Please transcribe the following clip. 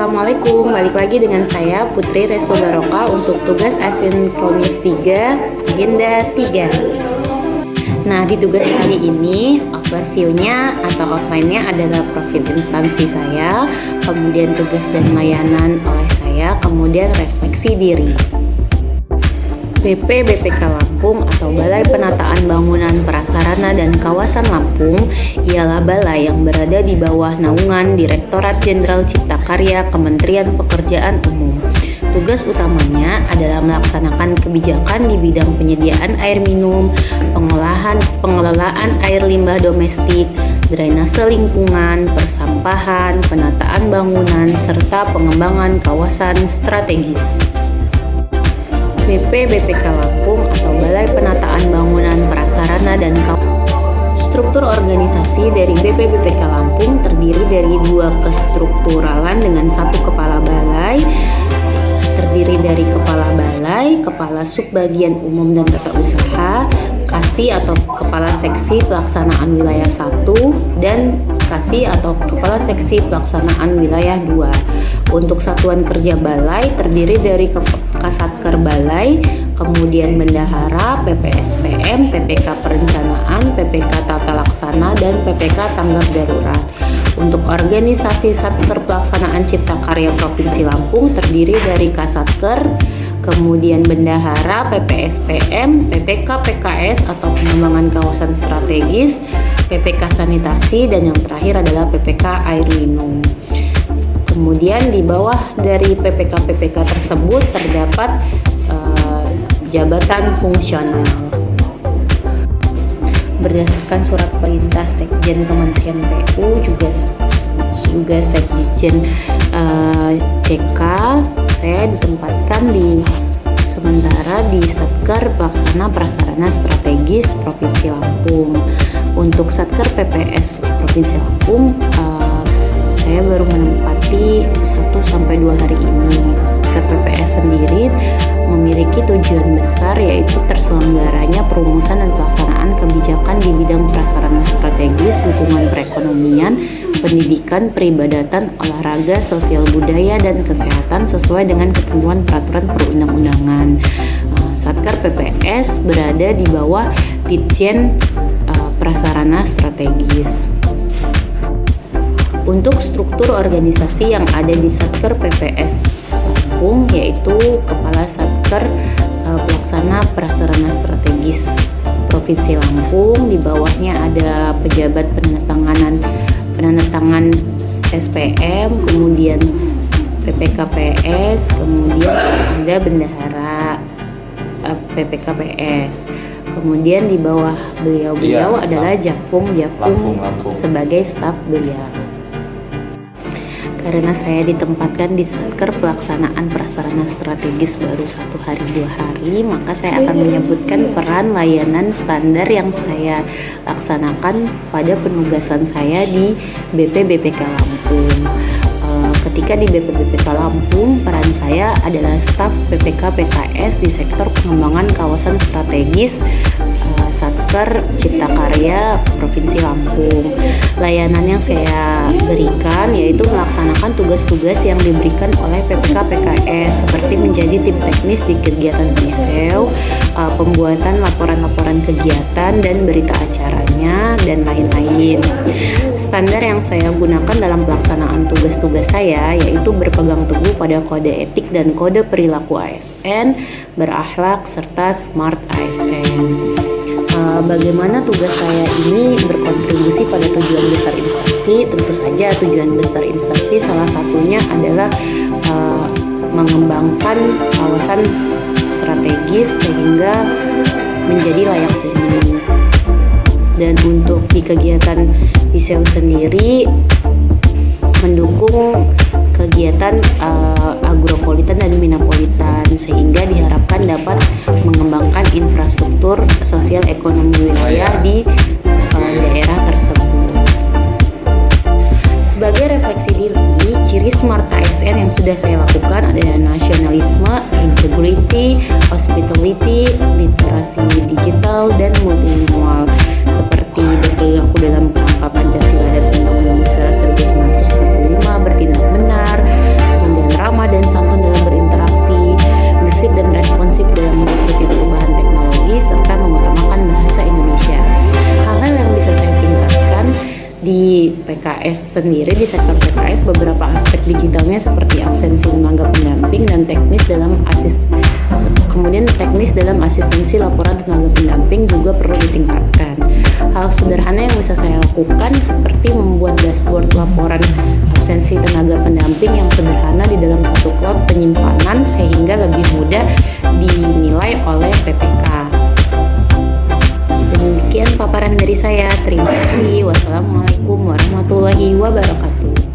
Assalamualaikum, balik lagi dengan saya Putri Reso Baroka untuk tugas Asinkronus 3, agenda 3. Nah, di tugas kali ini overview-nya atau outline-nya adalah profil instansi saya, kemudian tugas dan layanan oleh saya, kemudian refleksi diri. BPK Lampung atau Balai Penataan Bangunan Prasarana dan Kawasan Lampung ialah balai yang berada di bawah naungan Direktorat Jenderal Cipta Karya Kementerian Pekerjaan Umum. Tugas utamanya adalah melaksanakan kebijakan di bidang penyediaan air minum, pengelolaan air limbah domestik, drainase lingkungan, persampahan, penataan bangunan, serta pengembangan kawasan strategis. BPK Lampung atau Balai Penataan Bangunan Prasarana dan Struktur organisasi dari BPK Lampung terdiri dari 2 kestrukturalan dengan 1 kepala balai, terdiri dari kepala balai, kepala subbagian umum dan tata usaha, kasih atau kepala seksi pelaksanaan wilayah 1, dan kasih atau kepala seksi pelaksanaan wilayah 2. Untuk satuan kerja balai terdiri dari Kasatker Balai, kemudian Bendahara, PPSPM, PPK Perencanaan, PPK Tata Laksana, dan PPK Tanggap Darurat. Untuk organisasi Satker Pelaksanaan Cipta Karya Provinsi Lampung terdiri dari Kasatker, kemudian Bendahara, PPSPM, PPK PKS atau Pengembangan Kawasan Strategis, PPK Sanitasi, dan yang terakhir adalah PPK Air Minum. Kemudian di bawah dari PPK tersebut terdapat jabatan fungsional. Berdasarkan surat perintah Sekjen Kementerian PU juga Sekjen CK, saya ditempatkan sementara di Satker Pelaksana Prasarana Strategis Provinsi Lampung. Untuk Satker PPS Provinsi Lampung, saya baru menempati 1-2 hari ini. Satker PPS sendiri memiliki tujuan besar yaitu terselenggaranya perumusan dan pelaksanaan kebijakan di bidang prasarana strategis, dukungan perekonomian, pendidikan, peribadatan, olahraga, sosial budaya, dan kesehatan sesuai dengan ketentuan peraturan perundang-undangan. Satker PPS berada di bawah Ditjen Prasarana Strategis. Untuk struktur organisasi yang ada di Satker PPS Lampung yaitu Kepala Satker Pelaksana Prasarana Strategis Provinsi Lampung, di bawahnya ada pejabat penandatangan SPM, kemudian PPKPS, kemudian ada Bendahara PPKPS. Kemudian di bawah beliau adalah Jakfung sebagai staf beliau. Karena saya ditempatkan di Satker Pelaksanaan Prasarana Strategis baru 1-2 hari, maka saya akan menyebutkan peran layanan standar yang saya laksanakan pada penugasan saya di BPK Lampung. Ketika di BPK Lampung, peran saya adalah staf PPK PKS di sektor pengembangan kawasan strategis Satker Cipta Karya Provinsi Lampung. Layanan yang saya berikan yaitu melaksanakan tugas-tugas yang diberikan oleh PPK PKS seperti menjadi tim teknis di kegiatan PISEW, pembuatan laporan-laporan kegiatan dan berita acaranya, dan lain-lain. Standar yang saya gunakan dalam pelaksanaan tugas-tugas saya yaitu berpegang teguh pada kode etik dan kode perilaku ASN, berakhlak, serta smart ASN. Bagaimana tugas saya ini berkontribusi pada tujuan besar instansi? Tentu saja tujuan besar instansi salah satunya adalah mengembangkan kawasan strategis sehingga menjadi layak huni. Dan untuk di kegiatan PISEW sendiri mendukung kegiatan agropolitan dan minapolitan sehingga diharapkan dapat mengembangkan infrastruktur sosial ekonomi wilayah di daerah tersebut. Sebagai refleksi diri, ciri smart ASN yang sudah saya lakukan adalah nasionalisme, integrity, hospitality, literasi digital, dan multilingual seperti berperilaku dalam kerangka Pancasila dan Undang-Undang Dasar 1945, bertindak benar, PKS sendiri, di sektor PKS beberapa aspek digitalnya seperti absensi tenaga pendamping dan kemudian teknis dalam asistensi laporan tenaga pendamping juga perlu ditingkatkan. Hal sederhana yang bisa saya lakukan seperti membuat dashboard laporan absensi tenaga pendamping yang sederhana di dalam satu cloud penyimpanan sehingga lebih mudah dinilai oleh PPK. Demikian paparan dari saya. Terima kasih. Wassalamualaikum warahmatullahi wabarakatuh.